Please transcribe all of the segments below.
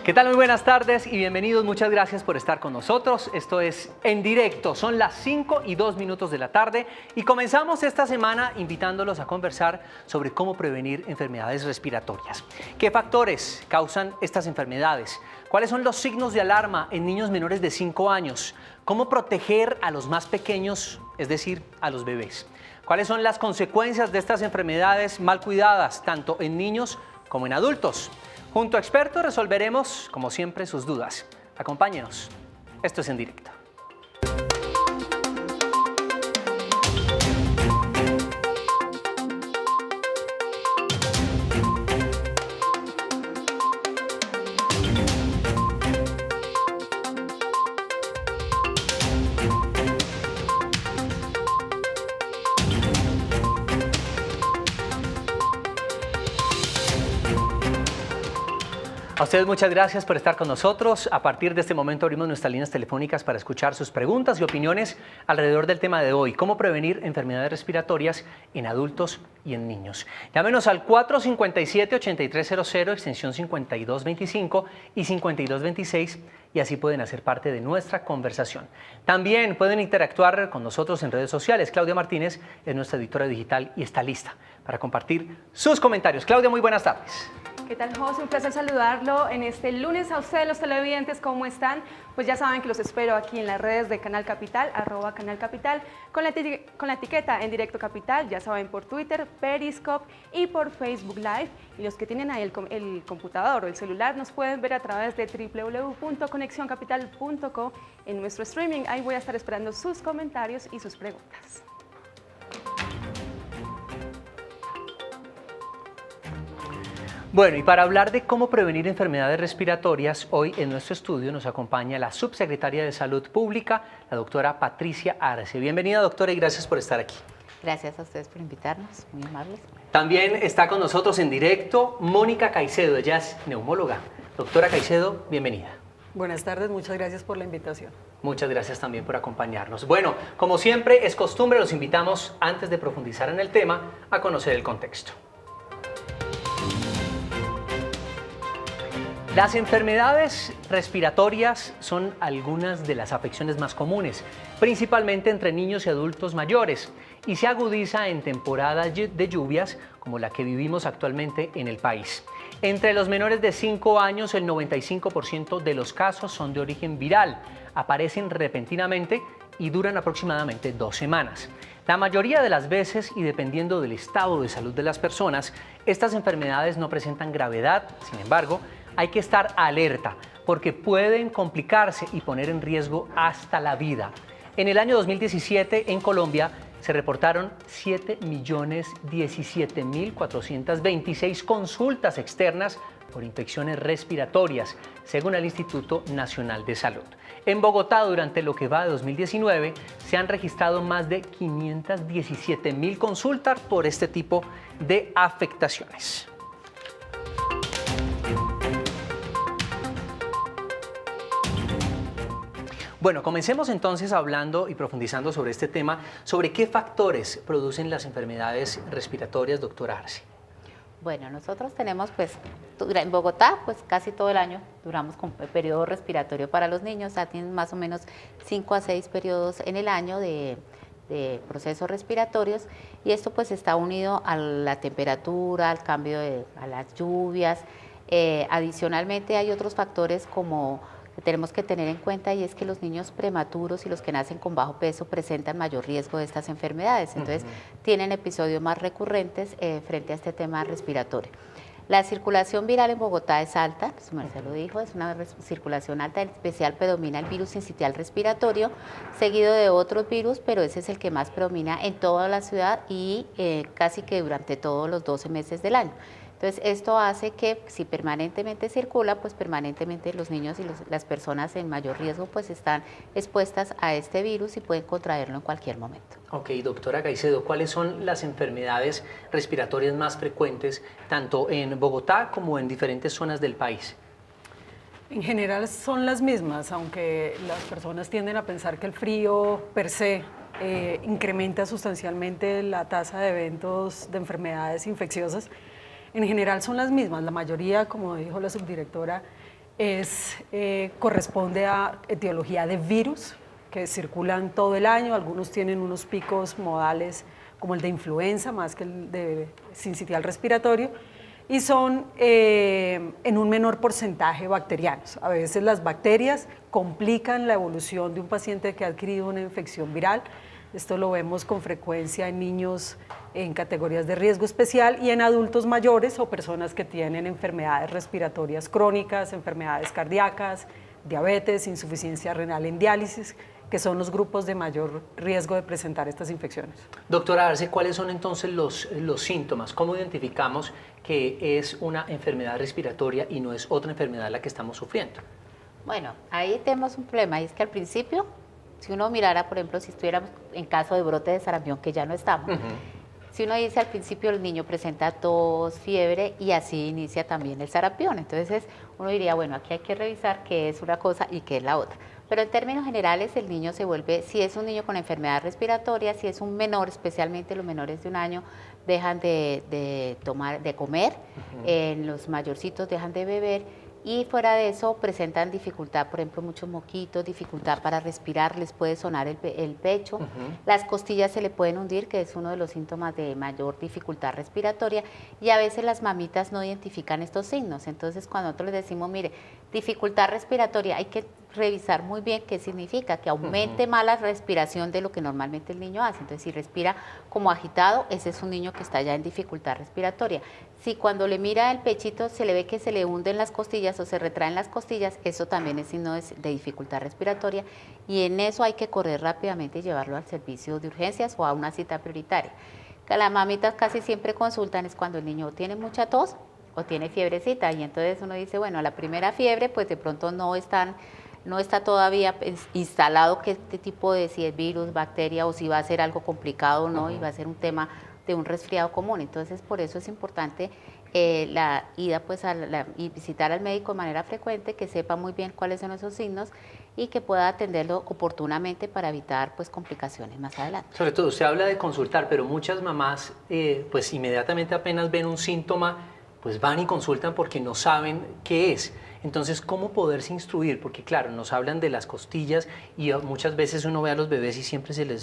¿Qué tal? Muy buenas tardes y bienvenidos. Muchas gracias por estar con nosotros. Esto es En Directo. Son las 5:02 de la tarde y comenzamos esta semana invitándolos a conversar sobre cómo prevenir enfermedades respiratorias. ¿Qué factores causan estas enfermedades? ¿Cuáles son los signos de alarma en niños menores de 5 años? ¿Cómo proteger a los más pequeños, es decir, a los bebés? ¿Cuáles son las consecuencias de estas enfermedades mal cuidadas, tanto en niños como en adultos? Junto a expertos resolveremos, como siempre, sus dudas. Acompáñenos. Esto es En Directo. A ustedes muchas gracias por estar con nosotros. A partir de este momento abrimos nuestras líneas telefónicas para escuchar sus preguntas y opiniones alrededor del tema de hoy, cómo prevenir enfermedades respiratorias en adultos y en niños. Llámenos al 457-8300, extensión 5225 y 5226 y así pueden hacer parte de nuestra conversación. También pueden interactuar con nosotros en redes sociales. Claudia Martínez es nuestra editora digital y está lista para compartir sus comentarios. Claudia, muy buenas tardes. ¿Qué tal, José? Un placer saludarlo en este lunes. A ustedes, los televidentes, ¿cómo están? Pues ya saben que los espero aquí en las redes de Canal Capital, @Canal Capital, con la etiqueta En Directo Capital, ya saben, por Twitter, Periscope y por Facebook Live. Y los que tienen ahí el computador o el celular nos pueden ver a través de www.conexioncapital.co en nuestro streaming. Ahí voy a estar esperando sus comentarios y sus preguntas. Bueno, y para hablar de cómo prevenir enfermedades respiratorias, hoy en nuestro estudio nos acompaña la subsecretaria de Salud Pública, la doctora Patricia Arce. Bienvenida, doctora, y gracias por estar aquí. Gracias a ustedes por invitarnos, muy amables. También está con nosotros en directo Mónica Caicedo, ella es neumóloga. Doctora Caicedo, bienvenida. Buenas tardes, muchas gracias por la invitación. Muchas gracias también por acompañarnos. Bueno, como siempre es costumbre, los invitamos, antes de profundizar en el tema, a conocer el contexto. Las enfermedades respiratorias son algunas de las afecciones más comunes, principalmente entre niños y adultos mayores, y se agudiza en temporadas de lluvias como la que vivimos actualmente en el país. Entre los menores de 5 años, el 95% de los casos son de origen viral, aparecen repentinamente y duran aproximadamente 2 semanas. La mayoría de las veces, y dependiendo del estado de salud de las personas, estas enfermedades no presentan gravedad. Sin embargo, hay que estar alerta porque pueden complicarse y poner en riesgo hasta la vida. En el año 2017 en Colombia se reportaron 7.017.426 consultas externas por infecciones respiratorias, según el Instituto Nacional de Salud. En Bogotá, durante lo que va de 2019, se han registrado más de 517.000 consultas por este tipo de afectaciones. Bueno, comencemos entonces hablando y profundizando sobre este tema, sobre qué factores producen las enfermedades respiratorias, doctora Arce. Bueno, nosotros tenemos en Bogotá, casi todo el año duramos con periodo respiratorio para los niños, tienen más o menos 5 a 6 periodos en el año de procesos respiratorios, y esto está unido a la temperatura, al cambio a las lluvias. Adicionalmente hay otros factores como que tenemos que tener en cuenta, y es que los niños prematuros y los que nacen con bajo peso presentan mayor riesgo de estas enfermedades, entonces tienen episodios más recurrentes frente a este tema respiratorio. La circulación viral en Bogotá es alta, su merced lo dijo, es una circulación alta, en especial predomina el virus sincitial respiratorio, seguido de otros virus, pero ese es el que más predomina en toda la ciudad y casi que durante todos los 12 meses del año. Entonces, esto hace que si permanentemente circula, permanentemente los niños y las personas en mayor riesgo están expuestas a este virus y pueden contraerlo en cualquier momento. Ok, doctora Caicedo, ¿cuáles son las enfermedades respiratorias más frecuentes tanto en Bogotá como en diferentes zonas del país? En general son las mismas, aunque las personas tienden a pensar que el frío per se incrementa sustancialmente la tasa de eventos de enfermedades infecciosas. En general son las mismas, la mayoría, como dijo la subdirectora, corresponde a etiología de virus que circulan todo el año. Algunos tienen unos picos modales como el de influenza, más que el de sincitial respiratorio, y son en un menor porcentaje bacterianos. A veces las bacterias complican la evolución de un paciente que ha adquirido una infección viral. Esto lo vemos con frecuencia en niños en categorías de riesgo especial y en adultos mayores o personas que tienen enfermedades respiratorias crónicas, enfermedades cardíacas, diabetes, insuficiencia renal en diálisis, que son los grupos de mayor riesgo de presentar estas infecciones. Doctora Arce, ¿cuáles son entonces los síntomas? ¿Cómo identificamos que es una enfermedad respiratoria y no es otra enfermedad la que estamos sufriendo? Bueno, ahí tenemos un problema, y es que al principio, si uno mirara, por ejemplo, si estuviéramos en caso de brote de sarampión, que ya no estamos, si uno dice al principio el niño presenta tos, fiebre, y así inicia también el sarampión, entonces uno diría, bueno, aquí hay que revisar qué es una cosa y qué es la otra. Pero en términos generales el niño se vuelve, si es un niño con enfermedad respiratoria, si es un menor, especialmente los menores de 1 año, dejan de comer, los mayorcitos dejan de beber, y fuera de eso presentan dificultad, por ejemplo, muchos moquitos, dificultad para respirar, les puede sonar el pecho, las costillas se le pueden hundir, que es uno de los síntomas de mayor dificultad respiratoria, y a veces las mamitas no identifican estos signos. Entonces, cuando nosotros les decimos, mire, dificultad respiratoria, hay que revisar muy bien qué significa, que aumente más la respiración de lo que normalmente el niño hace. Entonces, si respira como agitado, ese es un niño que está ya en dificultad respiratoria. Si cuando le mira el pechito se le ve que se le hunden las costillas o se retraen las costillas, eso también es signo de dificultad respiratoria, y en eso hay que correr rápidamente y llevarlo al servicio de urgencias o a una cita prioritaria. Que las mamitas casi siempre consultan es cuando el niño tiene mucha tos o tiene fiebrecita, y entonces uno dice, bueno, la primera fiebre pues de pronto no está todavía instalado que este tipo de, si es virus, bacteria, o si va a ser algo complicado o no, y va a ser un tema de un resfriado común. Entonces, por eso es importante la ida pues y visitar al médico de manera frecuente, que sepa muy bien cuáles son esos signos y que pueda atenderlo oportunamente para evitar pues complicaciones más adelante. Sobre todo, usted habla de consultar, pero muchas mamás pues inmediatamente apenas ven un síntoma, pues van y consultan porque no saben qué es. Entonces, ¿cómo poderse instruir? Porque claro, nos hablan de las costillas y muchas veces uno ve a los bebés y siempre se les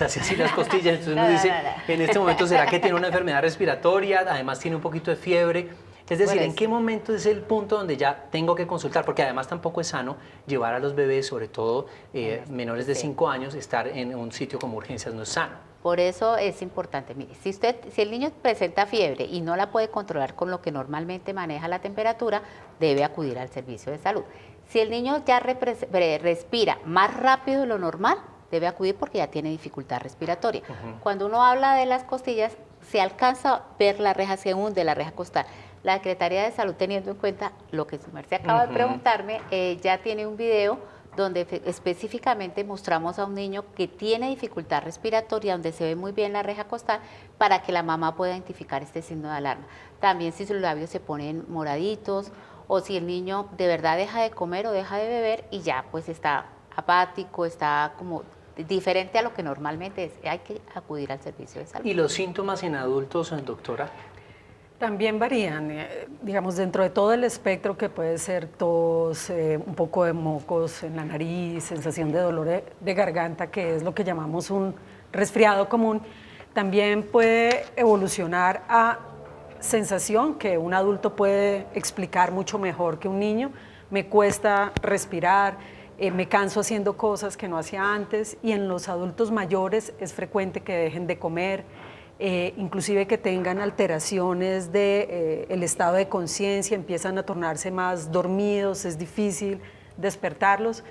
hace así las costillas. Entonces uno dice, en este momento, ¿será que tiene una enfermedad respiratoria? Además tiene un poquito de fiebre. Es decir, Bueno, ¿en qué momento es el punto donde ya tengo que consultar? Porque además tampoco es sano llevar a los bebés, sobre todo menores de 5 años, estar en un sitio como urgencias, no es sano. Por eso es importante, mire, si el niño presenta fiebre y no la puede controlar con lo que normalmente maneja la temperatura, debe acudir al servicio de salud. Si el niño ya respira más rápido de lo normal, debe acudir porque ya tiene dificultad respiratoria. Cuando uno habla de las costillas, se alcanza a ver la reja, se hunde la reja costal. La Secretaría de Salud, teniendo en cuenta lo que su merced acaba de preguntarme, ya tiene un video donde específicamente mostramos a un niño que tiene dificultad respiratoria, donde se ve muy bien la reja costal, para que la mamá pueda identificar este signo de alarma. También si sus labios se ponen moraditos, o si el niño de verdad deja de comer o deja de beber y ya pues está apático, está como diferente a lo que normalmente es, hay que acudir al servicio de salud. ¿Y los síntomas en adultos, doctora? También varían, digamos, dentro de todo el espectro que puede ser tos, un poco de mocos en la nariz, sensación de dolor de garganta, que es lo que llamamos un resfriado común, también puede evolucionar a sensación que un adulto puede explicar mucho mejor que un niño. Me cuesta respirar, me canso haciendo cosas que no hacía antes, y en los adultos mayores es frecuente que dejen de comer, inclusive que tengan alteraciones del estado de conciencia, empiezan a tornarse más dormidos, es difícil despertarlos,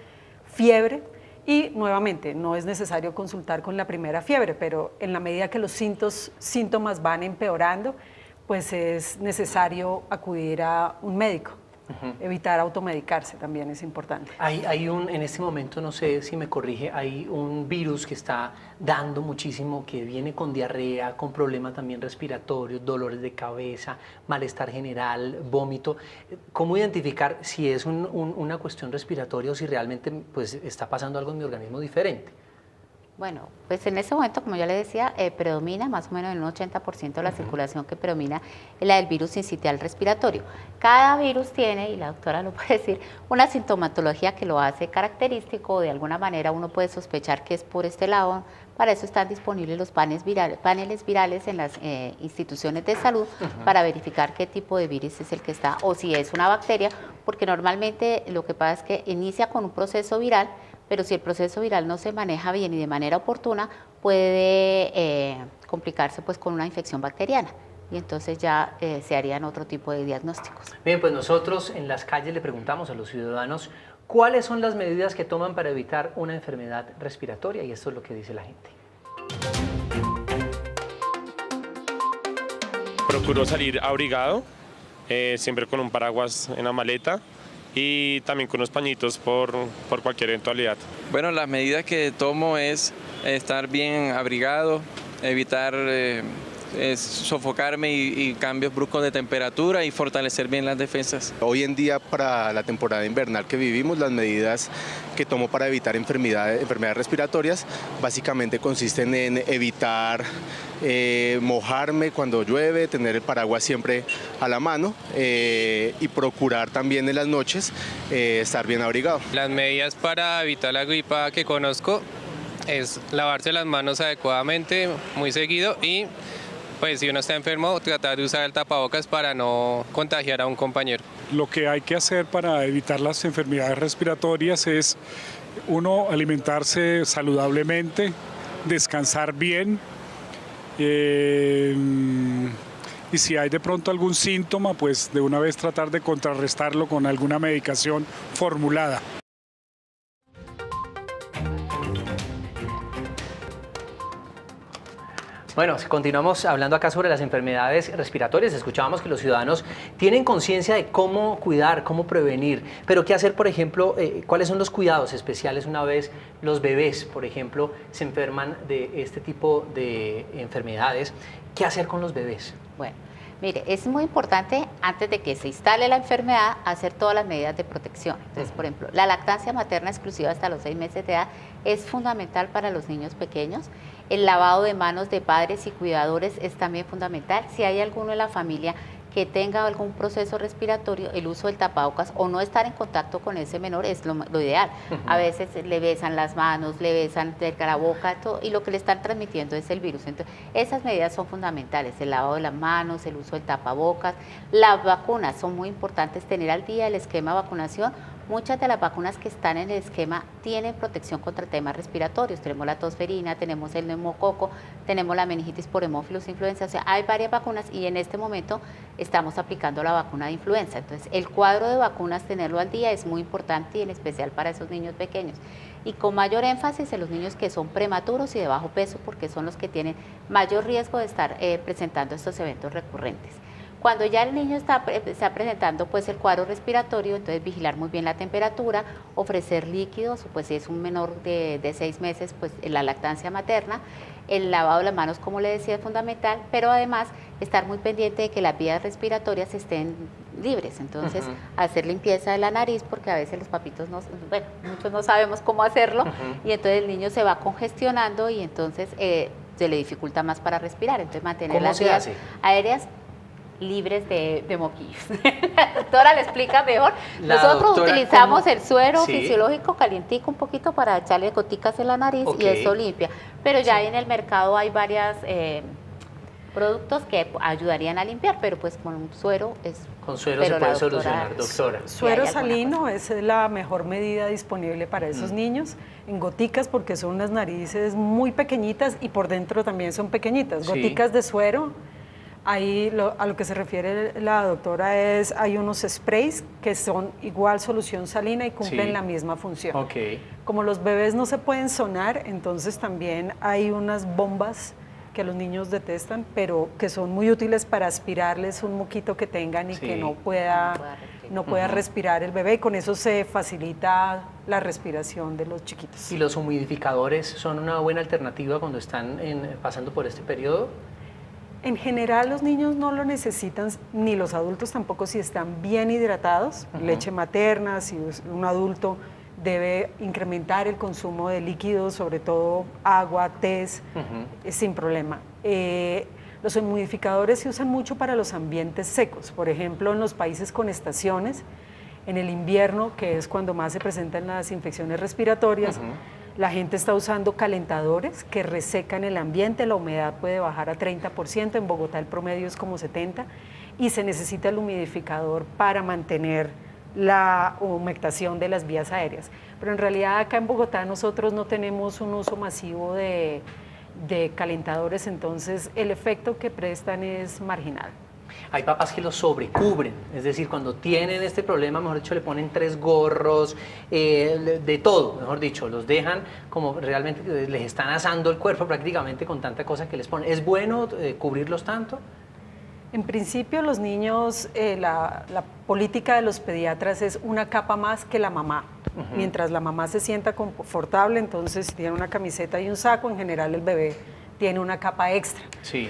fiebre, y nuevamente no es necesario consultar con la primera fiebre, pero en la medida que los síntomas van empeorando, pues es necesario acudir a un médico. Evitar automedicarse también es importante. En este momento, no sé si me corrige, hay un virus que está dando muchísimo, que viene con diarrea, con problemas también respiratorios, dolores de cabeza, malestar general, vómito. ¿Cómo identificar si es una cuestión respiratoria o si realmente pues, está pasando algo en mi organismo diferente? Bueno, pues en ese momento, como yo le decía, predomina más o menos en un 80% de la circulación que predomina es la del virus sincitial respiratorio. Cada virus tiene, y la doctora lo puede decir, una sintomatología que lo hace característico, de alguna manera uno puede sospechar que es por este lado. Para eso están disponibles los paneles virales en las instituciones de salud para verificar qué tipo de virus es el que está o si es una bacteria, porque normalmente lo que pasa es que inicia con un proceso viral, pero si el proceso viral no se maneja bien y de manera oportuna, puede complicarse pues con una infección bacteriana y entonces ya se harían otro tipo de diagnósticos. Bien, pues nosotros en las calles le preguntamos a los ciudadanos cuáles son las medidas que toman para evitar una enfermedad respiratoria y esto es lo que dice la gente. Procuro salir abrigado, siempre con un paraguas en la maleta y también con unos pañitos por cualquier eventualidad. Bueno, las medidas que tomo es estar bien abrigado, evitar sofocarme y cambios bruscos de temperatura y fortalecer bien las defensas. Hoy en día, para la temporada invernal que vivimos, las medidas que tomo para evitar enfermedades respiratorias básicamente consisten en evitar mojarme cuando llueve, tener el paraguas siempre a la mano y procurar también en las noches estar bien abrigado. Las medidas para evitar la gripa que conozco es lavarse las manos adecuadamente, muy seguido y pues si uno está enfermo, tratar de usar el tapabocas para no contagiar a un compañero. Lo que hay que hacer para evitar las enfermedades respiratorias es, uno, alimentarse saludablemente, descansar bien, y si hay de pronto algún síntoma, pues de una vez tratar de contrarrestarlo con alguna medicación formulada. Bueno, continuamos hablando acá sobre las enfermedades respiratorias. Escuchábamos que los ciudadanos tienen conciencia de cómo cuidar, cómo prevenir, pero qué hacer, por ejemplo, cuáles son los cuidados especiales una vez los bebés, por ejemplo, se enferman de este tipo de enfermedades. ¿Qué hacer con los bebés? Bueno, mire, es muy importante antes de que se instale la enfermedad hacer todas las medidas de protección. Entonces, por ejemplo, la lactancia materna exclusiva hasta los 6 meses de edad es fundamental para los niños pequeños. El lavado de manos de padres y cuidadores es también fundamental. Si hay alguno en la familia que tenga algún proceso respiratorio, el uso del tapabocas o no estar en contacto con ese menor es lo ideal. A veces le besan las manos, le besan la boca, todo, y lo que le están transmitiendo es el virus. Entonces, esas medidas son fundamentales, el lavado de las manos, el uso del tapabocas. Las vacunas son muy importantes, tener al día el esquema de vacunación. Muchas de las vacunas que están en el esquema tienen protección contra temas respiratorios. Tenemos la tosferina, tenemos el neumococo, tenemos la meningitis por hemófilos influenza. O sea, hay varias vacunas y en este momento estamos aplicando la vacuna de influenza. Entonces, el cuadro de vacunas, tenerlo al día es muy importante y en especial para esos niños pequeños. Y con mayor énfasis en los niños que son prematuros y de bajo peso porque son los que tienen mayor riesgo de estar presentando estos eventos recurrentes. Cuando ya el niño está presentando pues el cuadro respiratorio, entonces vigilar muy bien la temperatura, ofrecer líquidos, pues si es un menor de 6 meses, pues la lactancia materna, el lavado de las manos, como le decía, es fundamental, pero además estar muy pendiente de que las vías respiratorias estén libres, entonces hacer limpieza de la nariz, porque a veces los papitos, muchos no sabemos cómo hacerlo, y entonces el niño se va congestionando y entonces se le dificulta más para respirar, entonces mantener las vías aéreas libres de moquillos. La doctora le explica mejor. Nosotros utilizamos el suero fisiológico calientico un poquito para echarle goticas en la nariz y eso limpia. Pero ya en el mercado hay varios productos que ayudarían a limpiar, pero pues con un suero es... Con suero se puede solucionar, doctora. Suero salino es la mejor medida disponible para esos niños, en goticas porque son unas narices muy pequeñitas y por dentro también son pequeñitas. Goticas de suero. Ahí a lo que se refiere la doctora es, hay unos sprays que son igual solución salina y cumplen la misma función. Como los bebés no se pueden sonar, entonces también hay unas bombas que los niños detestan, pero que son muy útiles para aspirarles un moquito que tengan y que no pueda respirar el bebé, y con eso se facilita la respiración de los chiquitos. ¿Y los humidificadores son una buena alternativa cuando están pasando por este periodo? En general los niños no lo necesitan, ni los adultos tampoco si están bien hidratados, leche materna, si un adulto debe incrementar el consumo de líquidos, sobre todo agua, tés, sin problema. Los humidificadores se usan mucho para los ambientes secos, por ejemplo, en los países con estaciones, en el invierno, que es cuando más se presentan las infecciones respiratorias, la gente está usando calentadores que resecan el ambiente, la humedad puede bajar a 30%, en Bogotá el promedio es como 70%, y se necesita el humidificador para mantener la humectación de las vías aéreas. Pero en realidad acá en Bogotá nosotros no tenemos un uso masivo de calentadores, entonces el efecto que prestan es marginal. Hay papás que los sobrecubren, es decir, cuando tienen este problema, mejor dicho, le ponen 3 gorros, de todo, mejor dicho, los dejan como realmente les están asando el cuerpo prácticamente con tanta cosa que les ponen. ¿Es bueno cubrirlos tanto? En principio los niños, la política de los pediatras es una capa más que la mamá. Mientras la mamá se sienta confortable, entonces si tiene una camiseta y un saco, en general el bebé tiene una capa extra. Sí.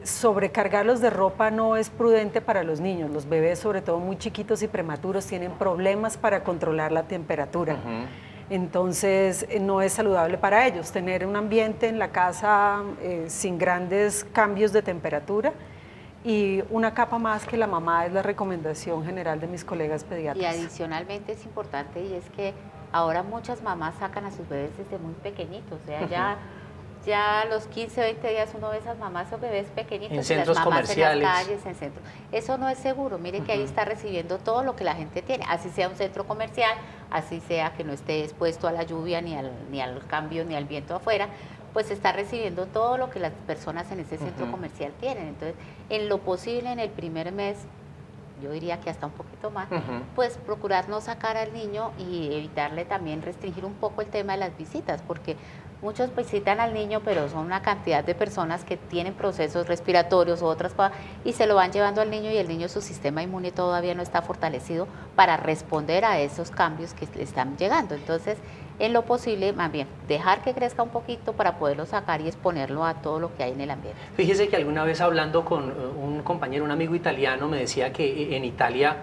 Sobrecargarlos de ropa no es prudente para los niños. Los bebés, sobre todo muy chiquitos y prematuros, tienen problemas para controlar la temperatura. Entonces no es saludable para ellos tener un ambiente en la casa sin grandes cambios de temperatura, y una capa más que la mamá es la recomendación general de mis colegas pediatras. Y adicionalmente es importante, y es que ahora muchas mamás sacan a sus bebés desde muy pequeñitos, o sea, ya a los 15, 20 días uno ve esas mamás o bebés pequeñitos en centros las mamás comerciales, en las calles, en centros. Eso no es seguro. Mire que ahí está recibiendo todo lo que la gente tiene, así sea un centro comercial, así sea que no esté expuesto a la lluvia, ni al cambio, ni al viento afuera, pues está recibiendo todo lo que las personas en ese centro comercial tienen. Entonces, en lo posible, en el primer mes, yo diría que hasta un poquito más, pues procurar no sacar al niño y evitarle también restringir un poco el tema de las visitas, porque muchos visitan al niño, pero son una cantidad de personas que tienen procesos respiratorios u otras cosas y se lo van llevando al niño, y el niño, su sistema inmune todavía no está fortalecido para responder a esos cambios que le están llegando. Entonces, en lo posible, más bien, dejar que crezca un poquito para poderlo sacar y exponerlo a todo lo que hay en el ambiente. Fíjese que alguna vez hablando con un compañero, un amigo italiano, me decía que en Italia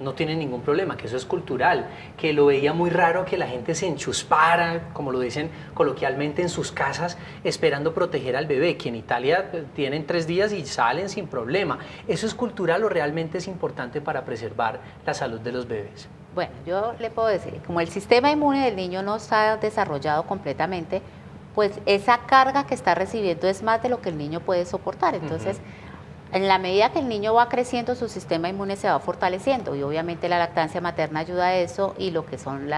no tienen ningún problema, que eso es cultural, que lo veía muy raro que la gente se enchuspara, como lo dicen coloquialmente, en sus casas esperando proteger al bebé, que en Italia tienen 3 días y salen sin problema. ¿Eso es cultural o realmente es importante para preservar la salud de los bebés? Bueno, yo le puedo decir, como el sistema inmune del niño no está desarrollado completamente, pues esa carga que está recibiendo es más de lo que el niño puede soportar. Entonces, en la medida que el niño va creciendo, su sistema inmune se va fortaleciendo, y obviamente la lactancia materna ayuda a eso, y lo que son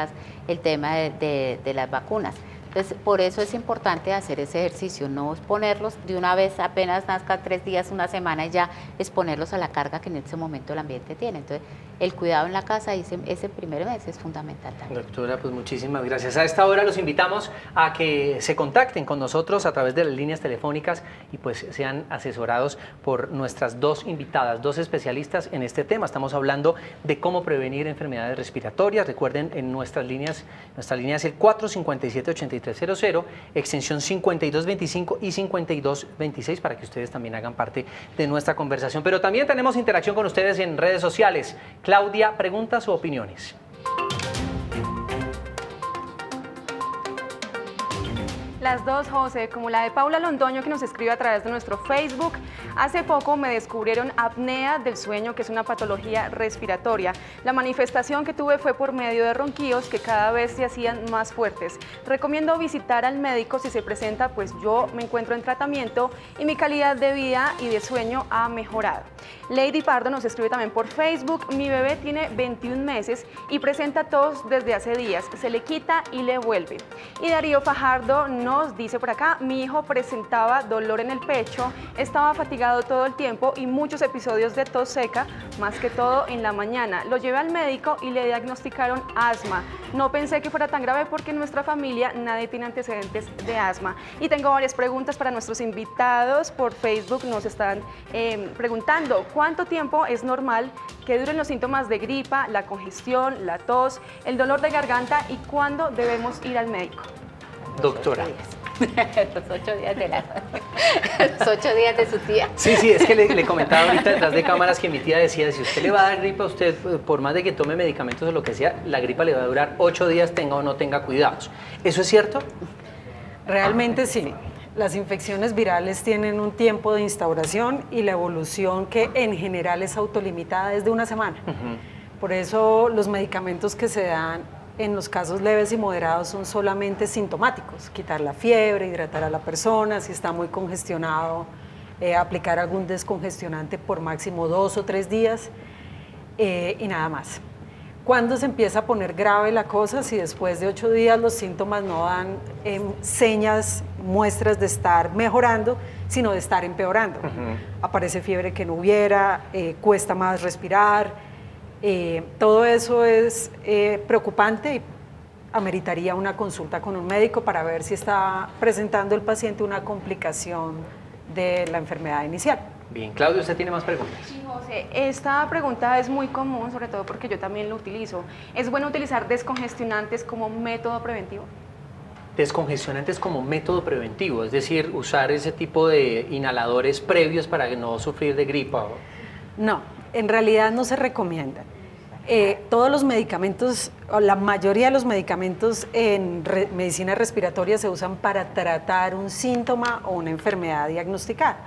el tema de las vacunas. Entonces, por eso es importante hacer ese ejercicio, no exponerlos de una vez, apenas nazcan 3 días, una semana, y ya exponerlos a la carga que en ese momento el ambiente tiene. Entonces, el cuidado en la casa ese primer mes es fundamental también. Doctora, pues muchísimas gracias. A esta hora los invitamos a que se contacten con nosotros a través de las líneas telefónicas y pues sean asesorados por nuestras 2 invitadas, 2 especialistas en este tema. Estamos hablando de cómo prevenir enfermedades respiratorias. Recuerden, en nuestra línea es el 457-8300, extensión 5225 y 5226, para que ustedes también hagan parte de nuestra conversación. Pero también tenemos interacción con ustedes en redes sociales. Claudia, preguntas o opiniones. Las 2, José, como la de Paula Londoño, que nos escribe a través de nuestro Facebook. Hace poco me descubrieron apnea del sueño, que es una patología respiratoria. La manifestación que tuve fue por medio de ronquíos que cada vez se hacían más fuertes. Recomiendo visitar al médico si se presenta, pues yo me encuentro en tratamiento y mi calidad de vida y de sueño ha mejorado. Lady Pardo nos escribe también por Facebook. Mi bebé tiene 21 meses y presenta tos desde hace días. Se le quita y le vuelve. Y Darío Fajardo nos dice por acá: mi hijo presentaba dolor en el pecho, estaba fatigado todo el tiempo y muchos episodios de tos seca, más que todo en la mañana. Lo llevé al médico y le diagnosticaron asma. No pensé que fuera tan grave porque en nuestra familia nadie tiene antecedentes de asma. Y tengo varias preguntas para nuestros invitados. Por Facebook nos están preguntando: ¿cuánto tiempo es normal que duren los síntomas de gripa, la congestión, la tos, el dolor de garganta, y cuándo debemos ir al médico? Doctora. Los 8 días de los 8 días de su tía. Sí, sí, es que le comentaba ahorita detrás de cámaras que mi tía decía, si usted le va a dar gripa a usted, por más de que tome medicamentos o lo que sea, la gripa le va a durar 8 días, tenga o no tenga cuidados. ¿Eso es cierto? Realmente sí. Las infecciones virales tienen un tiempo de instauración y la evolución que en general es autolimitada es de una semana. Por eso los medicamentos que se dan en los casos leves y moderados son solamente sintomáticos, quitar la fiebre, hidratar a la persona, si está muy congestionado, aplicar algún descongestionante por máximo 2 o 3 días y nada más. ¿Cuándo se empieza a poner grave la cosa? Si después de 8 días los síntomas no dan señas, muestras de estar mejorando, sino de estar empeorando. Aparece fiebre que no hubiera, cuesta más respirar. Todo eso es preocupante y ameritaría una consulta con un médico para ver si está presentando el paciente una complicación de la enfermedad inicial. Bien, Claudia, ¿usted tiene más preguntas? Sí, José, esta pregunta es muy común, sobre todo porque yo también lo utilizo. ¿Es bueno utilizar descongestionantes como método preventivo? Descongestionantes como método preventivo, es decir, usar ese tipo de inhaladores previos para no sufrir de gripa. No, en realidad no se recomienda. Todos los medicamentos, o la mayoría de los medicamentos en medicina respiratoria se usan para tratar un síntoma o una enfermedad diagnosticada.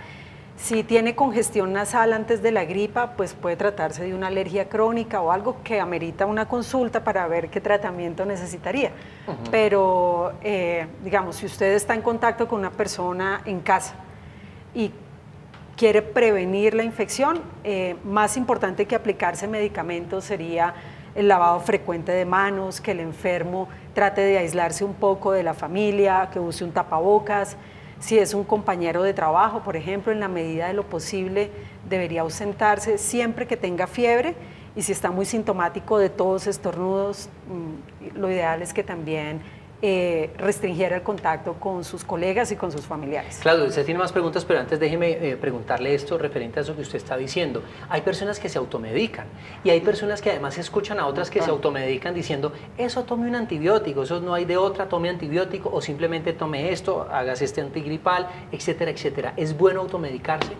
Si tiene congestión nasal antes de la gripa, pues puede tratarse de una alergia crónica o algo que amerita una consulta para ver qué tratamiento necesitaría. Pero, digamos, si usted está en contacto con una persona en casa y quiere prevenir la infección, más importante que aplicarse medicamentos sería el lavado frecuente de manos, que el enfermo trate de aislarse un poco de la familia, que use un tapabocas. Si es un compañero de trabajo, por ejemplo, en la medida de lo posible debería ausentarse siempre que tenga fiebre, y si está muy sintomático de tos, estornudos, lo ideal es que también restringiera el contacto con sus colegas y con sus familiares. Claudio, usted tiene más preguntas, pero antes déjeme preguntarle esto referente a eso que usted está diciendo. Hay personas que se automedican y hay personas que además escuchan a otras que se automedican diciendo, eso tome un antibiótico, eso no hay de otra, tome antibiótico o simplemente tome esto, hágase este antigripal, etcétera, etcétera. ¿Es bueno automedicarse?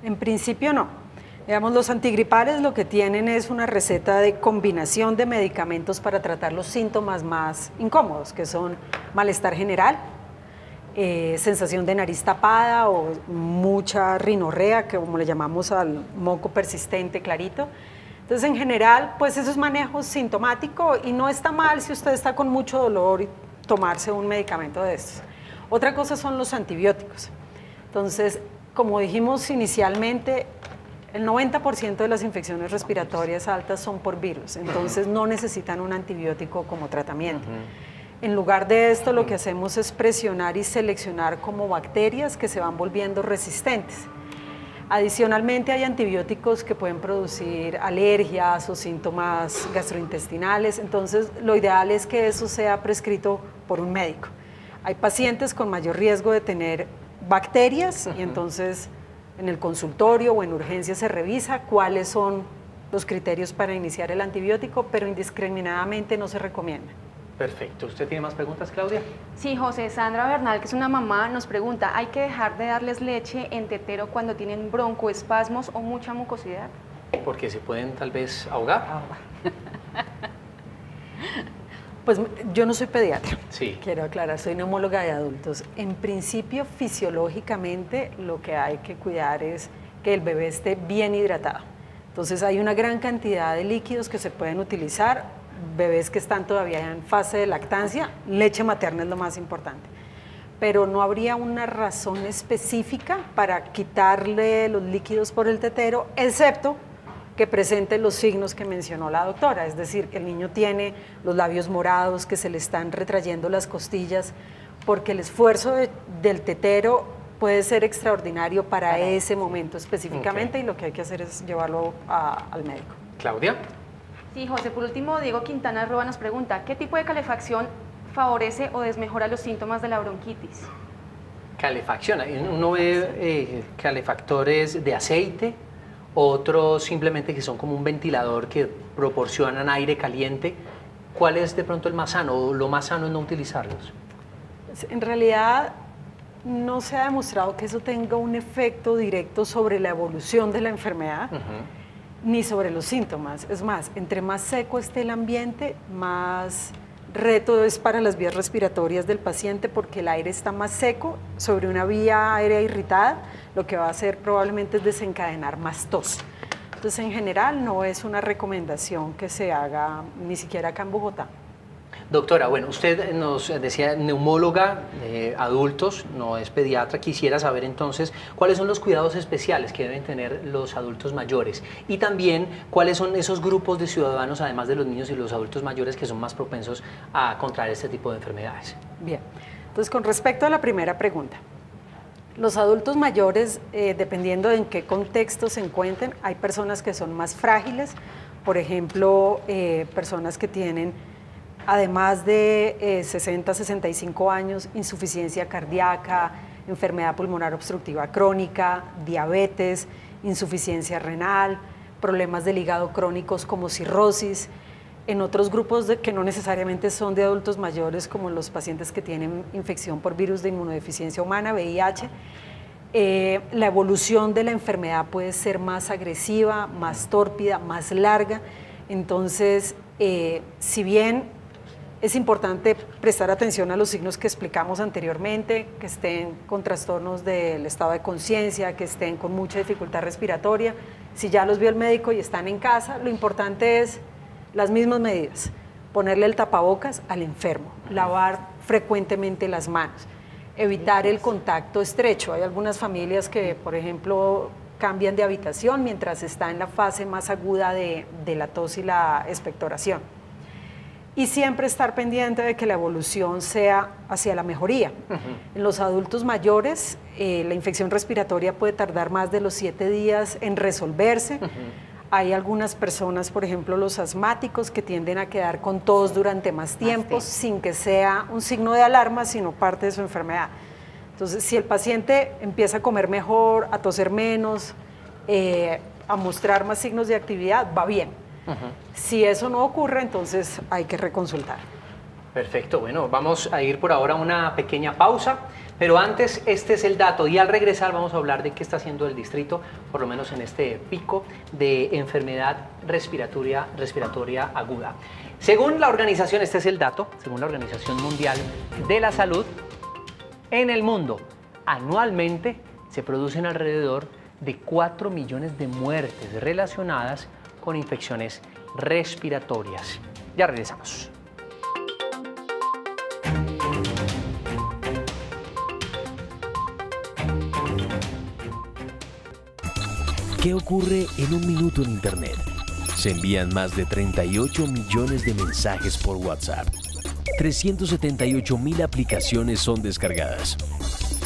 En principio no. Digamos, los antigripales lo que tienen es una receta de combinación de medicamentos para tratar los síntomas más incómodos, que son malestar general, sensación de nariz tapada o mucha rinorrea, que como le llamamos al moco persistente clarito. Entonces, en general, pues eso es manejo sintomático y no está mal si usted está con mucho dolor y tomarse un medicamento de estos. Otra cosa son los antibióticos. Entonces, como dijimos inicialmente, el 90% de las infecciones respiratorias altas son por virus, entonces no necesitan un antibiótico como tratamiento. En lugar de esto, lo que hacemos es presionar y seleccionar como bacterias que se van volviendo resistentes. Adicionalmente, hay antibióticos que pueden producir alergias o síntomas gastrointestinales, entonces lo ideal es que eso sea prescrito por un médico. Hay pacientes con mayor riesgo de tener bacterias y entonces en el consultorio o en urgencia se revisa cuáles son los criterios para iniciar el antibiótico, pero indiscriminadamente no se recomienda. Perfecto. ¿Usted tiene más preguntas, Claudia? Sí, José. Sandra Bernal, que es una mamá, nos pregunta, ¿hay que dejar de darles leche en tetero cuando tienen broncoespasmos o mucha mucosidad? Porque se pueden tal vez ahogar. Pues yo no soy pediatra, Sí. Quiero aclarar, soy neumóloga de adultos. En principio, fisiológicamente, lo que hay que cuidar es que el bebé esté bien hidratado. Entonces, hay una gran cantidad de líquidos que se pueden utilizar. Bebés que están todavía en fase de lactancia, leche materna es lo más importante. Pero no habría una razón específica para quitarle los líquidos por el tetero, excepto que presente los signos que mencionó la doctora, es decir, que el niño tiene los labios morados, que se le están retrayendo las costillas, porque el esfuerzo del tetero puede ser extraordinario para ese momento específicamente, y lo que hay que hacer es llevarlo al médico. Claudia. Sí, José, por último, Diego Quintana Roa nos pregunta, ¿qué tipo de calefacción favorece o desmejora los síntomas de la bronquitis? Calefacción. Uno ve calefactores de aceite, otros simplemente que son como un ventilador que proporcionan aire caliente. ¿Cuál es de pronto el más sano o lo más sano es no utilizarlos? En realidad no se ha demostrado que eso tenga un efecto directo sobre la evolución de la enfermedad, ni sobre los síntomas. Es más, entre más seco esté el ambiente, más reto es para las vías respiratorias del paciente, porque el aire está más seco sobre una vía aérea irritada, lo que va a hacer probablemente es desencadenar más tos. Entonces, en general, no es una recomendación que se haga ni siquiera acá en Bogotá. Doctora, bueno, usted nos decía neumóloga de adultos, no es pediatra. Quisiera saber entonces cuáles son los cuidados especiales que deben tener los adultos mayores y también cuáles son esos grupos de ciudadanos, además de los niños y los adultos mayores, que son más propensos a contraer este tipo de enfermedades. Bien, entonces con respecto a la primera pregunta, los adultos mayores, dependiendo de en qué contexto se encuentren, hay personas que son más frágiles, por ejemplo, personas que tienen, además de 60, 65 años, insuficiencia cardíaca, enfermedad pulmonar obstructiva crónica, diabetes, insuficiencia renal, problemas del hígado crónicos como cirrosis. En otros grupos que no necesariamente son de adultos mayores, como los pacientes que tienen infección por virus de inmunodeficiencia humana, VIH, la evolución de la enfermedad puede ser más agresiva, más tórpida, más larga. Entonces, si bien es importante prestar atención a los signos que explicamos anteriormente, que estén con trastornos del estado de conciencia, que estén con mucha dificultad respiratoria. Si ya los vio el médico y están en casa, lo importante es las mismas medidas. Ponerle el tapabocas al enfermo, lavar frecuentemente las manos, evitar el contacto estrecho. Hay algunas familias que, por ejemplo, cambian de habitación mientras está en la fase más aguda de la tos y la expectoración. Y siempre estar pendiente de que la evolución sea hacia la mejoría. En los adultos mayores, la infección respiratoria puede tardar más de los 7 días en resolverse. Hay algunas personas, por ejemplo, los asmáticos, que tienden a quedar con tos durante más tiempo, sin que sea un signo de alarma, sino parte de su enfermedad. Entonces, si el paciente empieza a comer mejor, a toser menos, a mostrar más signos de actividad, va bien. Si eso no ocurre, entonces hay que reconsultar. Perfecto, bueno, vamos a ir por ahora a una pequeña pausa, pero antes este es el dato y al regresar vamos a hablar de qué está haciendo el distrito, por lo menos en este pico de enfermedad respiratoria aguda. Según la organización, este es el dato, según la Organización Mundial de la Salud, en el mundo anualmente se producen alrededor de 4 millones de muertes relacionadas con infecciones respiratorias. Ya regresamos. ¿Qué ocurre en un minuto en Internet? Se envían más de 38 millones de mensajes por WhatsApp. 378.000 aplicaciones son descargadas.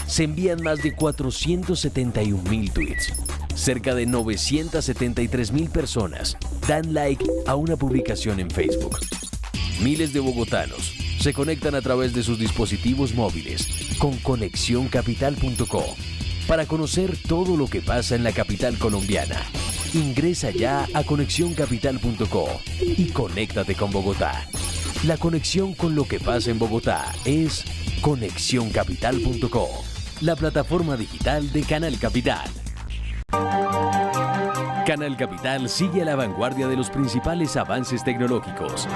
Se envían más de 471.000 tweets. Cerca de 973.000 personas dan like a una publicación en Facebook. Miles de bogotanos se conectan a través de sus dispositivos móviles con ConexionCapital.co para conocer todo lo que pasa en la capital colombiana. Ingresa ya a ConexionCapital.co y conéctate con Bogotá. La conexión con lo que pasa en Bogotá es ConexionCapital.co, la plataforma digital de Canal Capital. Canal Capital sigue a la vanguardia de los principales avances tecnológicos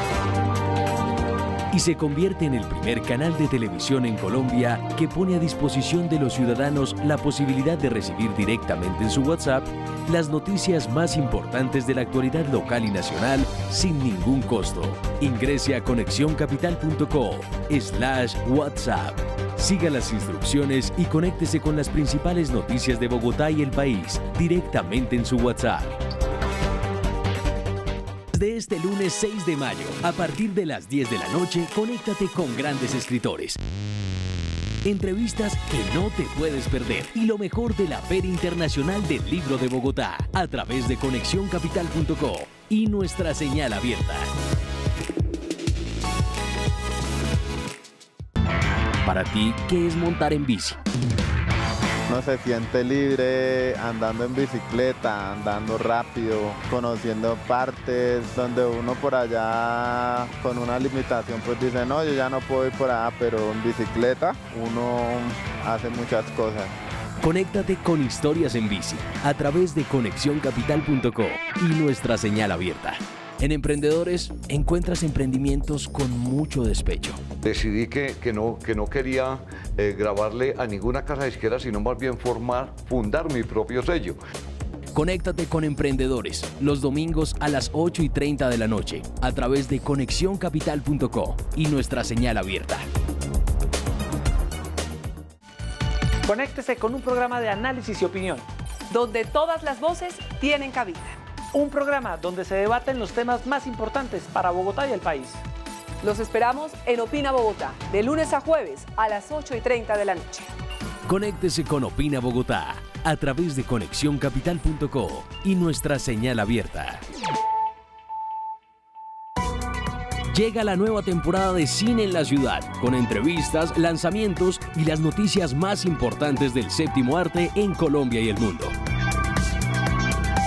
y se convierte en el primer canal de televisión en Colombia que pone a disposición de los ciudadanos la posibilidad de recibir directamente en su WhatsApp las noticias más importantes de la actualidad local y nacional sin ningún costo. Ingrese a ConexionCapital.co/WhatsApp. Siga las instrucciones y conéctese con las principales noticias de Bogotá y el país directamente en su WhatsApp. Desde este lunes 6 de mayo, a partir de las 10 de la noche, conéctate con grandes escritores. Entrevistas que no te puedes perder y lo mejor de la Feria Internacional del Libro de Bogotá a través de ConexionCapital.co y nuestra señal abierta. Para ti, ¿qué es montar en bici? uno se siente libre andando en bicicleta, andando rápido, conociendo partes donde uno por allá con una limitación pues dice no, yo ya no puedo ir por allá, pero en bicicleta uno hace muchas cosas. Conéctate con Historias en Bici a través de conexioncapital.co y nuestra señal abierta. En Emprendedores encuentras emprendimientos con mucho despecho. Decidí que no quería grabarle a ninguna casa disquera, sino más bien fundar mi propio sello. Conéctate con Emprendedores los domingos a las 8:30 de la noche a través de conexioncapital.co y nuestra señal abierta. Conéctese con un programa de análisis y opinión, donde todas las voces tienen cabida. un programa donde se debaten los temas más importantes para Bogotá y el país. Los esperamos en Opina Bogotá, de lunes a jueves a las 8:30 de la noche. Conéctese con Opina Bogotá a través de conexioncapital.co y nuestra señal abierta. Llega la nueva temporada de Cine en la Ciudad, con entrevistas, lanzamientos y las noticias más importantes del séptimo arte en Colombia y el mundo.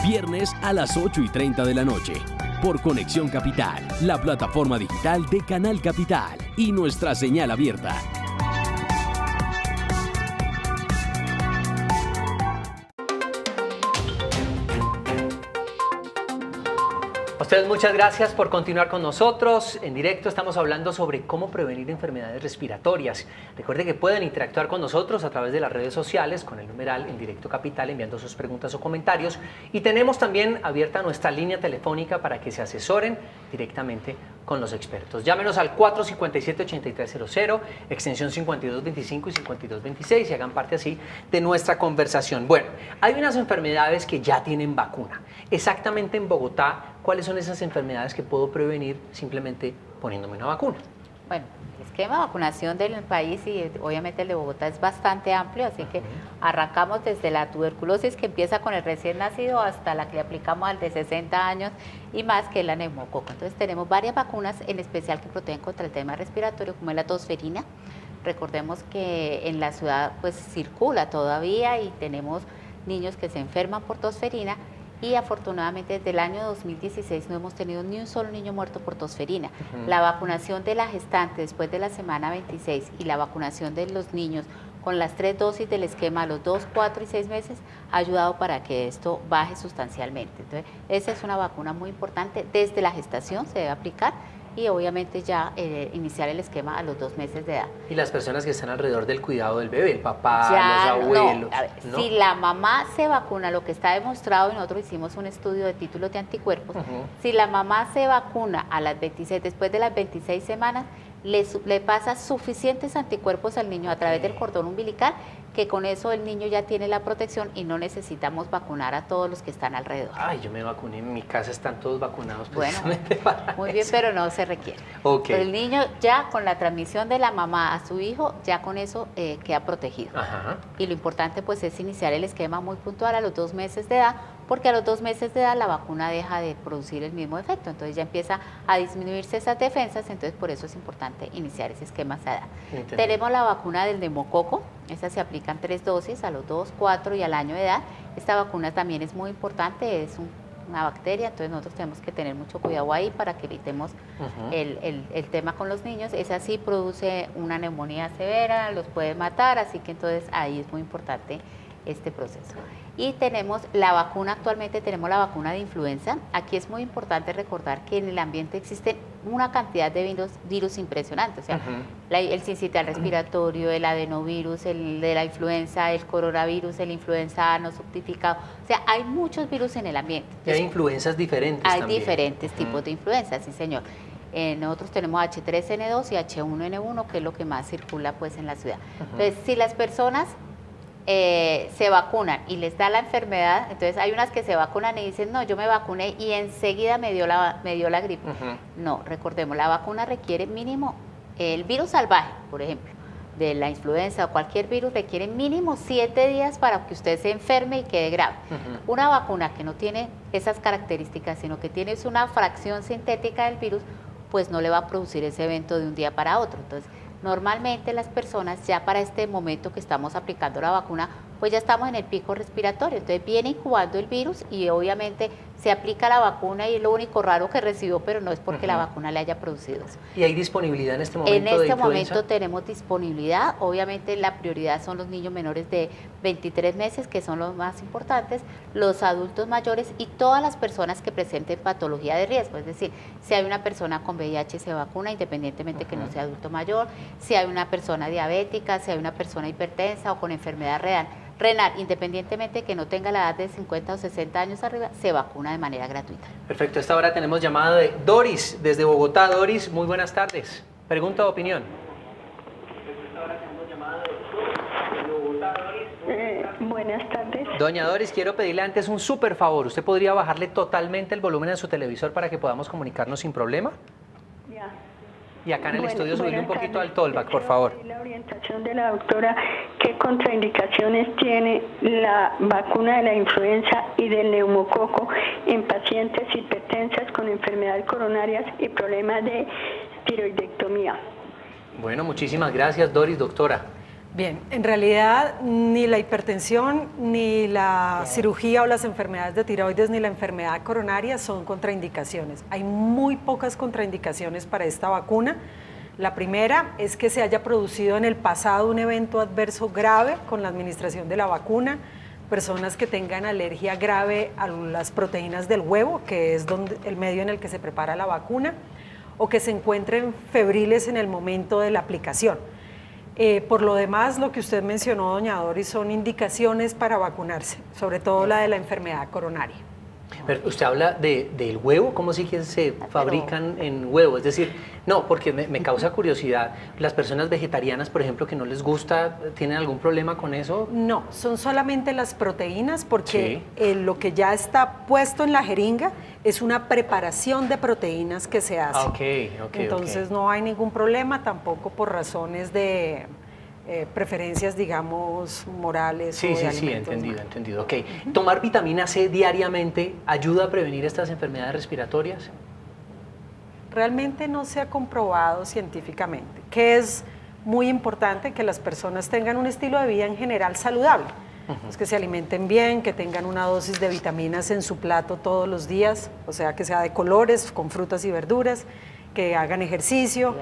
Viernes a las 8:30 de la noche, por Conexión Capital, la plataforma digital de Canal Capital y nuestra señal abierta. A ustedes muchas gracias por continuar con nosotros. En directo estamos hablando sobre cómo prevenir enfermedades respiratorias. Recuerde que pueden interactuar con nosotros a través de las redes sociales con el numeral En Directo Capital enviando sus preguntas o comentarios. Y tenemos también abierta nuestra línea telefónica para que se asesoren directamente con los expertos. Llámenos al 457-8300, extensión 5225 y 5226 y hagan parte así de nuestra conversación. Bueno, hay unas enfermedades que ya tienen vacuna. Exactamente en Bogotá, ¿cuáles son esas enfermedades que puedo prevenir simplemente poniéndome una vacuna? Bueno, el esquema de vacunación del país y obviamente el de Bogotá es bastante amplio, así que arrancamos desde la tuberculosis que empieza con el recién nacido hasta la que le aplicamos al de 60 años y más, que es la neumococo. Entonces tenemos varias vacunas en especial que protegen contra el tema respiratorio, como es la tosferina. Recordemos que en la ciudad pues circula todavía y tenemos niños que se enferman por tosferina. Y afortunadamente desde el año 2016 no hemos tenido ni un solo niño muerto por tosferina. La vacunación de la gestante después de la semana 26 y la vacunación de los niños con las 3 dosis del esquema a los 2, 4 y 6 meses ha ayudado para que esto baje sustancialmente. Entonces, esa es una vacuna muy importante. Desde la gestación se debe aplicar y obviamente ya iniciar el esquema a los 2 meses de edad. Y las personas que están alrededor del cuidado del bebé, el papá, ya, los abuelos. No, a ver, ¿no? Si la mamá se vacuna, lo que está demostrado, y nosotros hicimos un estudio de títulos de anticuerpos, si la mamá se vacuna a las 26, después de las 26 semanas, le pasa suficientes anticuerpos al niño a través del cordón umbilical, que con eso el niño ya tiene la protección y no necesitamos vacunar a todos los que están alrededor. Ay, yo me vacuné, en mi casa están todos vacunados Bueno, para muy bien, pero no se requiere. Okay. Pero el niño ya con la transmisión de la mamá a su hijo, ya con eso queda protegido. Ajá. Y lo importante pues es iniciar el esquema muy puntual a los 2 meses de edad, porque a los 2 meses de edad la vacuna deja de producir el mismo efecto, entonces ya empieza a disminuirse esas defensas, entonces por eso es importante iniciar ese esquema a esa edad. Entendido. Tenemos la vacuna del neumococo, esa se aplican 3 dosis a los 2, 4 y al año de edad. Esta vacuna también es muy importante, es una bacteria, entonces nosotros tenemos que tener mucho cuidado ahí para que evitemos el tema con los niños. Esa sí produce una neumonía severa, los puede matar, así que entonces ahí es muy importante este proceso. Y tenemos la vacuna, actualmente tenemos la vacuna de influenza. Aquí es muy importante recordar que en el ambiente existen una cantidad de virus impresionantes, o sea, el sincicial respiratorio, el adenovirus, el de la influenza, el coronavirus, el influenza no subtificado, o sea, hay muchos virus en el ambiente. Y hay influencias diferentes Hay también. diferentes tipos de influenza, sí señor. Nosotros tenemos H3N2 y H1N1, que es lo que más circula pues en la ciudad. Entonces, si las personas se vacunan y les da la enfermedad, entonces hay unas que se vacunan y dicen, no, yo me vacuné y enseguida me dio la gripe. No, recordemos, la vacuna requiere mínimo, el virus salvaje, por ejemplo, de la influenza o cualquier virus, requiere mínimo 7 días para que usted se enferme y quede grave. Una vacuna que no tiene esas características, sino que tiene una fracción sintética del virus, pues no le va a producir ese evento de un día para otro. Entonces, normalmente las personas ya para este momento que estamos aplicando la vacuna pues ya estamos en el pico respiratorio. Entonces viene incubando el virus y obviamente se aplica la vacuna y es lo único raro que recibió, pero no es porque la vacuna le haya producido eso. ¿Y hay disponibilidad en este momento En de este influenza? momento tenemos disponibilidad, obviamente la prioridad son los niños menores de 23 meses, que son los más importantes, los adultos mayores y todas las personas que presenten patología de riesgo, es decir, si hay una persona con VIH se vacuna independientemente que no sea adulto mayor, si hay una persona diabética, si hay una persona hipertensa o con enfermedad renal, independientemente de que no tenga la edad de 50 o 60 años arriba, se vacuna de manera gratuita. Perfecto, a esta hora tenemos llamada de Doris, desde Bogotá. Doris, muy buenas tardes. Pregunta o opinión. Buenas tardes. Doña Doris, quiero pedirle antes un súper favor. ¿Usted podría bajarle totalmente el volumen a su televisor para que podamos comunicarnos sin problema? Ya. Y acá en el estudio subirle un buenas poquito tardes. al tollback, por favor. La orientación de la doctora, ¿qué contraindicaciones tiene la vacuna de la influenza y del neumococo en pacientes hipertensas con enfermedades coronarias y problemas de tiroidectomía? Bueno, muchísimas gracias, Doris, doctora. Bien, en realidad ni la hipertensión, ni la cirugía o las enfermedades de tiroides, ni la enfermedad coronaria son contraindicaciones. Hay muy pocas contraindicaciones para esta vacuna. La primera es que se haya producido en el pasado un evento adverso grave con la administración de la vacuna, personas que tengan alergia grave a las proteínas del huevo, que es el medio en el que se prepara la vacuna, o que se encuentren febriles en el momento de la aplicación. Por lo demás, lo que usted mencionó, doña Doris, son indicaciones para vacunarse, sobre todo la de la enfermedad coronaria. Pero usted habla del huevo, ¿cómo sí que se fabrican en huevo? Es decir, no, porque me causa curiosidad. ¿Las personas vegetarianas, por ejemplo, que no les gusta, tienen algún problema con eso? No, son solamente las proteínas, porque lo que ya está puesto en la jeringa es una preparación de proteínas que se hace. Entonces no hay ningún problema, tampoco por razones de preferencias, digamos, morales. Sí, o de sí, alimentos, entendido. Ok. ¿Tomar vitamina C diariamente ayuda a prevenir estas enfermedades respiratorias? Realmente no se ha comprobado científicamente, que es muy importante que las personas tengan un estilo de vida en general saludable, pues que se alimenten bien, que tengan una dosis de vitaminas en su plato todos los días, o sea, que sea de colores, con frutas y verduras, que hagan ejercicio,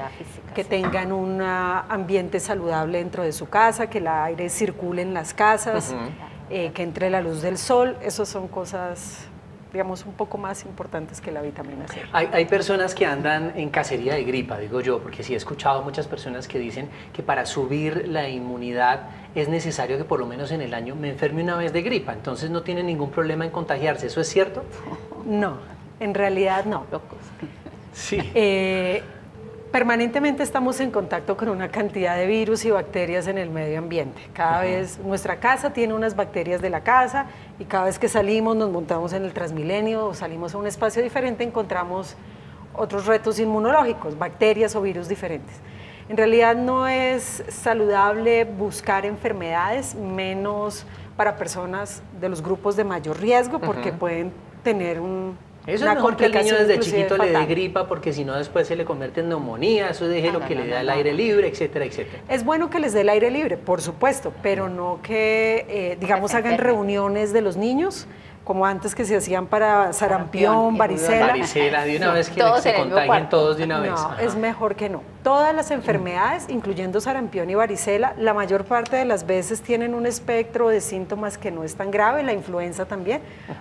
que tengan un ambiente saludable dentro de su casa, que el aire circule en las casas, que entre la luz del sol. Esas son cosas, digamos, un poco más importantes que la vitamina C. Hay personas que andan en cacería de gripa, digo yo, porque sí he escuchado muchas personas que dicen que para subir la inmunidad es necesario que por lo menos en el año me enferme una vez de gripa, entonces no tienen ningún problema en contagiarse. ¿Eso es cierto? No, en realidad no. Sí. Permanentemente estamos en contacto con una cantidad de virus y bacterias en el medio ambiente. Cada vez nuestra casa tiene unas bacterias de la casa y cada vez que salimos, nos montamos en el Transmilenio o salimos a un espacio diferente, encontramos otros retos inmunológicos, bacterias o virus diferentes. En realidad no es saludable buscar enfermedades, menos para personas de los grupos de mayor riesgo, porque pueden tener Eso es mejor que el niño desde chiquito le dé gripa, porque si no después se le convierte en neumonía, eso deje lo que le da el aire libre, etcétera, etcétera. Es bueno que les dé el aire libre, por supuesto, pero no que, digamos, hagan reuniones de los niños, como antes que se hacían para sarampión, varicela. Varicela, de una vez que se contagien todos de una vez. No, es mejor que no. Todas las enfermedades, incluyendo sarampión y varicela, la mayor parte de las veces tienen un espectro de síntomas que no es tan grave, la influenza también,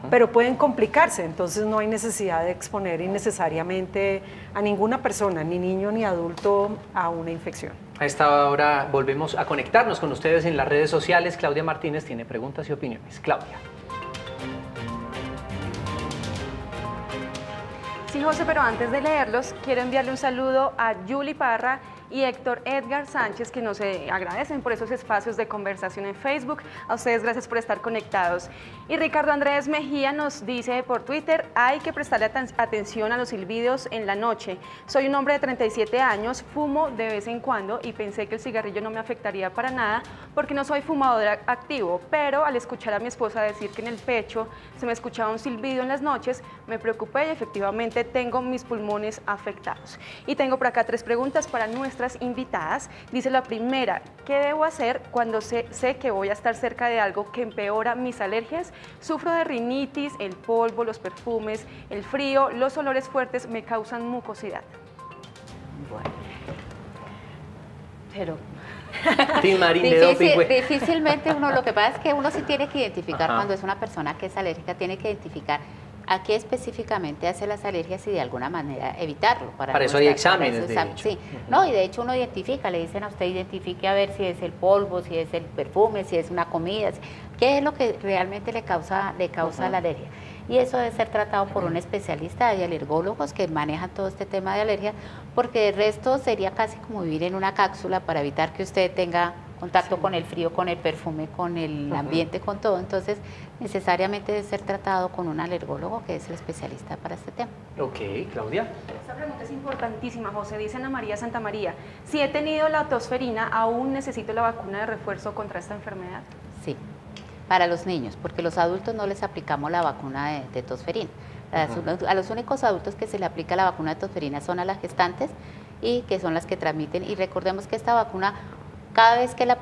pero pueden complicarse, entonces no hay necesidad de exponer innecesariamente a ninguna persona, ni niño ni adulto, a una infección. A esta hora volvemos a conectarnos con ustedes en las redes sociales. Claudia Martínez tiene preguntas y opiniones. Claudia. Sí, José, pero antes de leerlos, quiero enviarle un saludo a Yuli Parra y Héctor Edgar Sánchez, que nos agradecen por esos espacios de conversación en Facebook. A ustedes gracias por estar conectados. Y Ricardo Andrés Mejía nos dice por Twitter: hay que prestarle atención a los silbidos en la noche. Soy un hombre de 37 años, fumo de vez en cuando y pensé que el cigarrillo no me afectaría para nada porque no soy fumador activo, pero al escuchar a mi esposa decir que en el pecho se me escuchaba un silbido en las noches, me preocupé y efectivamente tengo mis pulmones afectados. Y tengo por acá 3 preguntas para nuestra nuestras invitadas. Dice la primera, ¿qué debo hacer cuando sé que voy a estar cerca de algo que empeora mis alergias? Sufro de rinitis, el polvo, los perfumes, el frío, los olores fuertes me causan mucosidad. Bueno. Pero difícilmente uno, lo que pasa es que uno sí tiene que identificar cuando es una persona que es alérgica, tiene que identificar a qué específicamente hace las alergias y de alguna manera evitarlo. Para eso hay exámenes, de hecho. Sí, no, y de hecho uno identifica, le dicen a usted identifique a ver si es el polvo, si es el perfume, si es una comida, qué es lo que realmente le causa la alergia. Y eso debe ser tratado por un especialista, hay alergólogos que manejan todo este tema de alergia, porque el resto sería casi como vivir en una cápsula para evitar que usted tenga contacto con el frío, con el perfume, con el ambiente, con todo. Entonces, necesariamente debe ser tratado con un alergólogo que es el especialista para este tema. Ok, Claudia. Esta pregunta es importantísima, José. Dice Ana María Santamaría, si he tenido la tosferina, ¿aún necesito la vacuna de refuerzo contra esta enfermedad? Sí, para los niños, porque los adultos no les aplicamos la vacuna de tosferina. A los únicos adultos que se le aplica la vacuna de tosferina son a las gestantes y que son las que transmiten. Y recordemos que esta vacuna, cada vez que la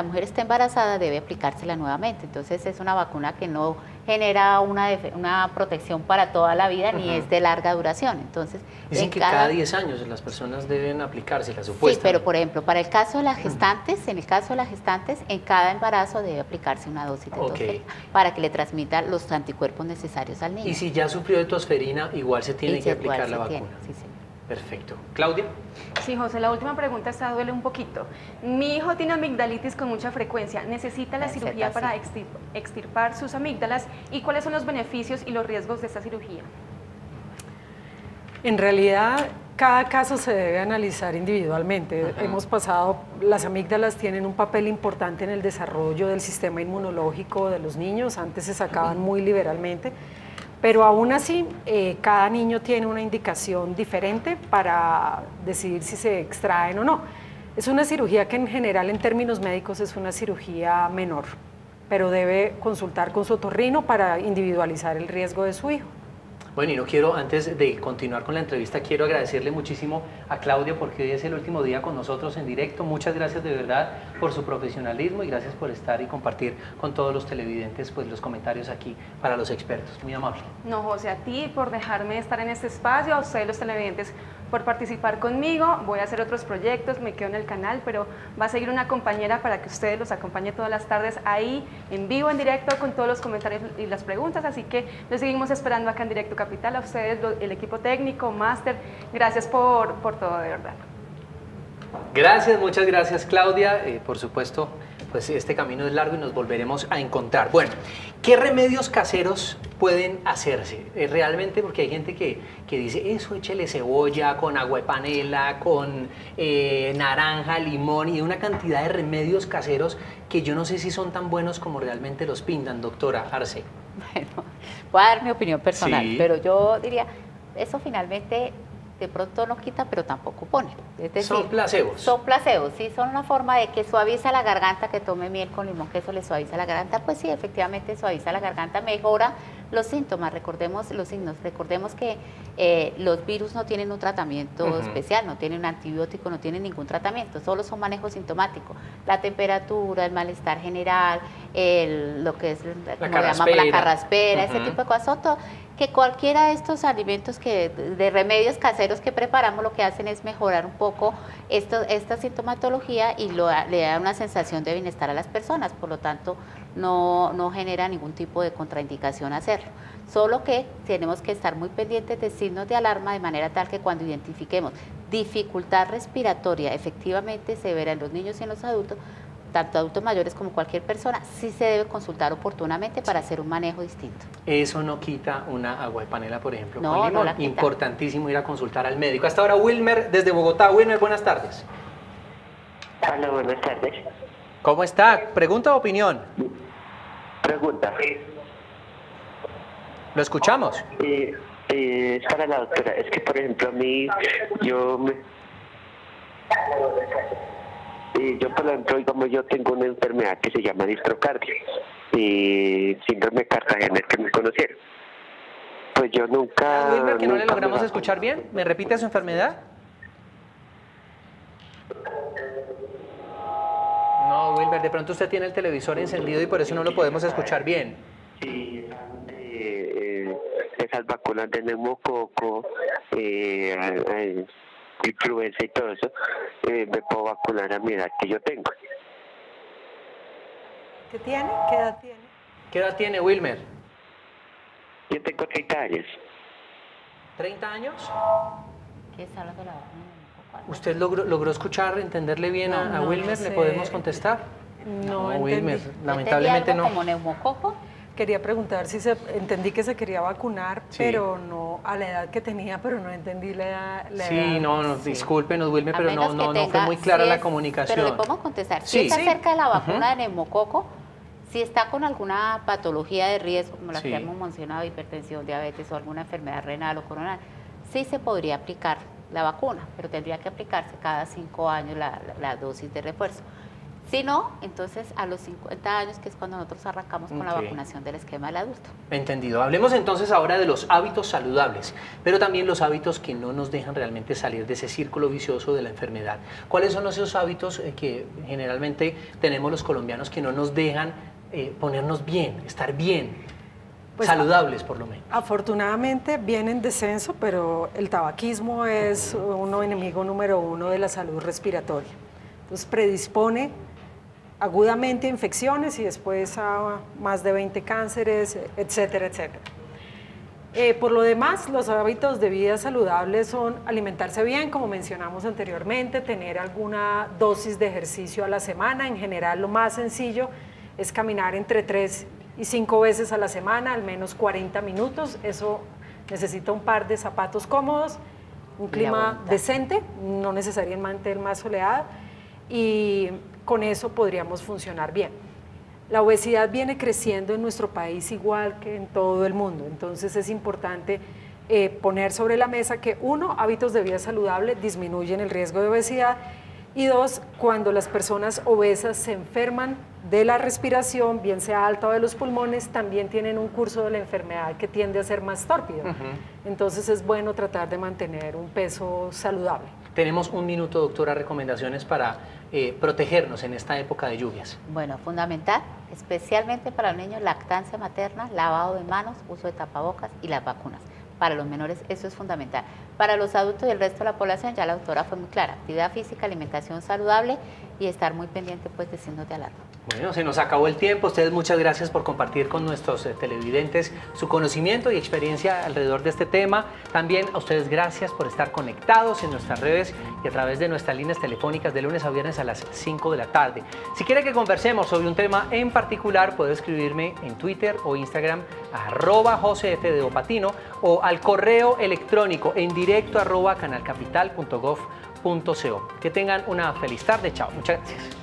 mujer está embarazada, debe aplicársela nuevamente. Entonces es una vacuna que no genera una protección para toda la vida, ni es de larga duración. Entonces, dicen que cada 10 años las personas deben aplicársela, supuestamente. Sí, pero por ejemplo, para el caso de las gestantes, en cada embarazo debe aplicarse una dosis de tosferina para que le transmita los anticuerpos necesarios al niño. Y si ya sufrió de tosferina, igual se tiene que aplicar la vacuna. Sí, sí. Perfecto. ¿Claudia? Sí, José, la última pregunta esta duele un poquito. Mi hijo tiene amigdalitis con mucha frecuencia. ¿Necesita la cirugía para extirpar sus amígdalas? ¿Y cuáles son los beneficios y los riesgos de esta cirugía? En realidad, cada caso se debe analizar individualmente. Las amígdalas tienen un papel importante en el desarrollo del sistema inmunológico de los niños. Antes se sacaban muy liberalmente. Pero aún así, cada niño tiene una indicación diferente para decidir si se extraen o no. Es una cirugía que en general, en términos médicos, es una cirugía menor, pero debe consultar con su otorrino para individualizar el riesgo de su hijo. Bueno, y no quiero, antes de continuar con la entrevista, quiero agradecerle muchísimo a Claudia porque hoy es el último día con nosotros en directo. Muchas gracias de verdad por su profesionalismo y gracias por estar y compartir con todos los televidentes pues los comentarios aquí para los expertos. Muy amable. No, José, a ti por dejarme estar en este espacio, a ustedes los televidentes por participar conmigo. Voy a hacer otros proyectos, me quedo en el canal, pero va a seguir una compañera para que ustedes los acompañe todas las tardes ahí, en vivo, en directo, con todos los comentarios y las preguntas. Así que los seguimos esperando acá en Directo Capital. A ustedes, el equipo técnico, máster, gracias por todo, de verdad. Gracias, muchas gracias, Claudia. Por supuesto, pues este camino es largo y nos volveremos a encontrar. Bueno, ¿qué remedios caseros pueden hacerse? Realmente, porque hay gente que dice, eso, échele cebolla con agua de panela, con naranja, limón y una cantidad de remedios caseros que yo no sé si son tan buenos como realmente los pintan, doctora Arce. Bueno, voy a dar mi opinión personal, Sí. pero yo diría, eso finalmente de pronto no quita, pero tampoco pone. Es decir, Son placebos. Son placebos, sí, son una forma de que suaviza la garganta, que tome miel con limón, que eso le suaviza la garganta. Pues sí, efectivamente suaviza la garganta, mejora los síntomas, recordemos los signos, recordemos que los virus no tienen un tratamiento especial, no tienen un antibiótico, no tienen ningún tratamiento, solo son manejo sintomático. La temperatura, el malestar general, lo que es como llamamos la carraspera, ese tipo de cosas, son todo, que cualquiera de estos alimentos de remedios caseros que preparamos lo que hacen es mejorar un poco esta sintomatología y le da una sensación de bienestar a las personas, por lo tanto no genera ningún tipo de contraindicación hacerlo. Solo que tenemos que estar muy pendientes de signos de alarma de manera tal que cuando identifiquemos dificultad respiratoria efectivamente severa en los niños y en los adultos, tanto adultos mayores como cualquier persona, sí se debe consultar oportunamente para hacer un manejo distinto. Eso no quita una agua de panela, por ejemplo, No, con limón. no la quita. Importantísimo ir a consultar al médico. Hasta ahora Wilmer desde Bogotá. Wilmer, buenas tardes. Hola, buenas tardes. ¿Cómo está? ¿Pregunta o opinión? Pregunta. Lo escuchamos. Es para la doctora. Es que, por ejemplo, a mí, yo, por ejemplo, digamos, yo tengo una enfermedad que se llama distrocardia y síndrome Cartagena, que me conocieron. Pues yo nunca... Wilmer, que no le nunca logramos me escuchar bien. ¿Me repite su enfermedad? No, Wilmer, de pronto usted tiene el televisor encendido y por eso no lo podemos escuchar bien. Sí, esas vacunas de neumococo, influenza y todo eso, me puedo vacunar a mi edad que yo tengo. ¿Qué tiene? ¿Qué edad tiene? ¿Qué edad tiene Wilmer? Yo tengo 30 años. ¿30 años? ¿Qué está hablando de la vacuna? ¿Usted logró escuchar, entenderle bien a No, Wilmer? no sé. ¿Le podemos contestar? No entendí. Wilmer, lamentablemente no. ¿Como neumococo? Quería preguntar si entendí que se quería vacunar, Sí. pero no a la edad que tenía, pero no entendí la edad. Sí, no, discúlpenos, Wilmer, A pero menos no que fue tenga- muy clara si la es- comunicación. Pero le podemos contestar. Sí. Si está Sí. cerca de la vacuna Ujú. de neumococo, si está con alguna patología de riesgo, como la Sí. que hemos mencionado, hipertensión, diabetes o alguna enfermedad renal o coronal, sí se podría aplicar la vacuna, pero tendría que aplicarse cada 5 años la dosis de refuerzo. Si no, entonces a los 50 años, que es cuando nosotros arrancamos con la Ok. vacunación del esquema del adulto. Entendido. Hablemos entonces ahora de los hábitos saludables, pero también los hábitos que no nos dejan realmente salir de ese círculo vicioso de la enfermedad. ¿Cuáles son esos hábitos que generalmente tenemos los colombianos que no nos dejan ponernos bien, estar bien, Pues, saludables por lo menos? Afortunadamente viene en descenso, pero el tabaquismo es un enemigo número 1 de la salud respiratoria. Entonces predispone agudamente a infecciones y después a más de 20 cánceres, etcétera, etcétera. Por lo demás, los hábitos de vida saludables son alimentarse bien, como mencionamos anteriormente, tener alguna dosis de ejercicio a la semana. En general, lo más sencillo es caminar entre 3 y 5 veces a la semana, al menos 40 minutos. Eso necesita un par de zapatos cómodos, un Y la clima voluntad. decente, no necesariamente el más soleado, y con eso podríamos funcionar bien. La obesidad viene creciendo en nuestro país igual que en todo el mundo, entonces es importante poner sobre la mesa que 1, hábitos de vida saludable disminuyen el riesgo de obesidad, y 2, cuando las personas obesas se enferman de la respiración, bien sea alta o de los pulmones, también tienen un curso de la enfermedad que tiende a ser más tórpido. Entonces es bueno tratar de mantener un peso saludable. Tenemos un minuto, doctora, recomendaciones para protegernos en esta época de lluvias. Bueno, fundamental, especialmente para los niños, lactancia materna, lavado de manos, uso de tapabocas y las vacunas. Para los menores eso es fundamental. Para los adultos y el resto de la población, ya la doctora fue muy clara, actividad física, alimentación saludable y estar muy pendiente pues de signos de alarma. Bueno, se nos acabó el tiempo. Ustedes muchas gracias por compartir con nuestros televidentes su conocimiento y experiencia alrededor de este tema. También a ustedes gracias por estar conectados en nuestras redes y a través de nuestras líneas telefónicas de lunes a viernes a las 5 de la tarde. Si quiere que conversemos sobre un tema en particular, puede escribirme en Twitter o Instagram @josefdopatino o al correo electrónico en directo @canalcapital.gov.co. Que tengan una feliz tarde. Chao. Muchas gracias.